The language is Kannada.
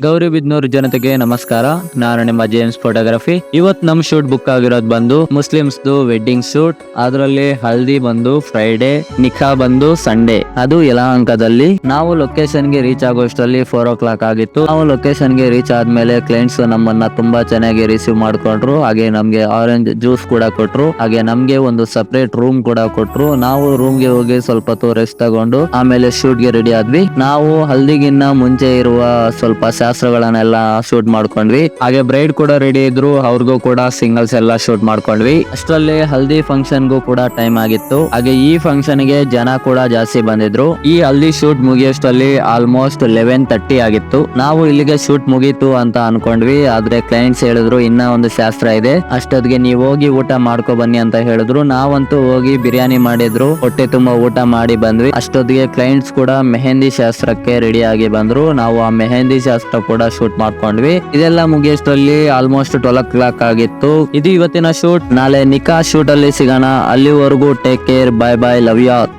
ಗೌರಿಬಿದನೂರು ಜನತೆಗೆ ನಮಸ್ಕಾರ. ನಾನು ನಿಮ್ಮ ಜೇಮ್ಸ್ ಫೋಟೋಗ್ರಫಿ. ಇವತ್ ನಮ್ ಶೂಟ್ ಬುಕ್ ಆಗಿರೋದು ಬಂದು ಮುಸ್ಲಿಮ್ಸ್ದು ವೆಡ್ಡಿಂಗ್ ಶೂಟ್. ಅದರಲ್ಲಿ ಹಲ್ದಿ ಬಂದು ಫ್ರೈಡೆ, ನಿಖಾ ಬಂದು ಸಂಡೇ. ಅದು ಯಲಹಂಕದಲ್ಲಿ. ನಾವು ಲೊಕೇಶನ್ ಗೆ ರೀಚ್ ಆಗೋಷ್ಟರಲ್ಲಿ 4 o'clock ಆಗಿತ್ತು. ನಾವು ಲೊಕೇಶನ್ ಗೆ ರೀಚ್ ಆದ್ಮೇಲೆ ಕ್ಲೈಂಟ್ಸ್ ನಮ್ಮನ್ನ ತುಂಬಾ ಚೆನ್ನಾಗಿ ರಿಸೀವ್ ಮಾಡ್ಕೊಂಡ್ರು. ಹಾಗೆ ನಮ್ಗೆ ಆರೆಂಜ್ ಜ್ಯೂಸ್ ಕೂಡ ಕೊಟ್ರು. ಹಾಗೆ ನಮ್ಗೆ ಒಂದು ಸಪರೇಟ್ ರೂಮ್ ಕೂಡ ಕೊಟ್ರು. ನಾವು ರೂಮ್ ಗೆ ಹೋಗಿ ಸ್ವಲ್ಪ ಹೊತ್ತು ರೆಸ್ಟ್ ತಗೊಂಡು ಆಮೇಲೆ ಶೂಟ್ ಗೆ ರೆಡಿ ಆದ್ವಿ. ನಾವು ಹಲ್ದಿಗಿನ್ನ ಮುಂಚೆ ಇರುವ ಸ್ವಲ್ಪ ಶಾಸ್ತ್ರಗಳನ್ನೆಲ್ಲ ಶೂಟ್ ಮಾಡ್ಕೊಂಡ್ವಿ. ಹಾಗೆ ಬ್ರೈಡ್ ಕೂಡ ರೆಡಿ ಇದ್ರು, ಅವ್ರಿಗೂ ಕೂಡ ಸಿಂಗಲ್ಸ್ ಎಲ್ಲ ಶೂಟ್ ಮಾಡ್ಕೊಂಡ್ವಿ. ಅಷ್ಟರಲ್ಲಿ ಹಲ್ದಿ ಫಂಕ್ಷನ್ ಗೂ ಕೂಡ ಟೈಮ್ ಆಗಿತ್ತು. ಹಾಗೆ ಈ ಫಂಕ್ಷನ್ ಗೆ ಜನ ಕೂಡ ಜಾಸ್ತಿ ಬಂದಿದ್ರು. ಈ ಹಲ್ದಿ ಶೂಟ್ ಮುಗಿಯೋಷ್ಟರಲ್ಲಿ ಆಲ್ಮೋಸ್ಟ್ 11:30 ಆಗಿತ್ತು. ನಾವು ಇಲ್ಲಿಗೆ ಶೂಟ್ ಮುಗೀತು ಅಂತ ಅನ್ಕೊಂಡ್ವಿ. ಆದ್ರೆ ಕ್ಲೈಂಟ್ಸ್ ಹೇಳಿದ್ರು ಇನ್ನ ಒಂದು ಶಾಸ್ತ್ರ ಇದೆ, ಅಷ್ಟೊತ್ತಿಗೆ ನೀವು ಹೋಗಿ ಊಟ ಮಾಡ್ಕೊ ಬನ್ನಿ ಅಂತ ಹೇಳಿದ್ರು. ನಾವಂತೂ ಹೋಗಿ ಬಿರಿಯಾನಿ ಮಾಡಿದ್ರು, ಹೊಟ್ಟೆ ತುಂಬಾ ಊಟ ಮಾಡಿ ಬಂದ್ವಿ. ಅಷ್ಟೊತ್ತಿಗೆ ಕ್ಲೈಂಟ್ಸ್ ಕೂಡ ಮೆಹಂದಿ ಶಾಸ್ತ್ರಕ್ಕೆ ರೆಡಿ ಆಗಿ ಬಂದ್ರು. ನಾವು ಆ ಮೆಹಂದಿ ಶಾಸ್ತ್ರ ಕೂಡ ಶೂಟ್ ಮಾಡ್ಕೊಂಡ್ವಿ. ಇದೆಲ್ಲ ಮುಗಿಯೋಷ್ಟರಲ್ಲಿ ಆಲ್ಮೋಸ್ಟ್ 12 o'clock ಆಗಿತ್ತು. ಇದು ಇವತ್ತಿನ ಶೂಟ್. ನಾಳೆ ನಿಖಾ ಶೂಟ್ ಅಲ್ಲಿ ಸಿಗೋಣ. ಅಲ್ಲಿವರೆಗೂ take care, bye bye, love you all.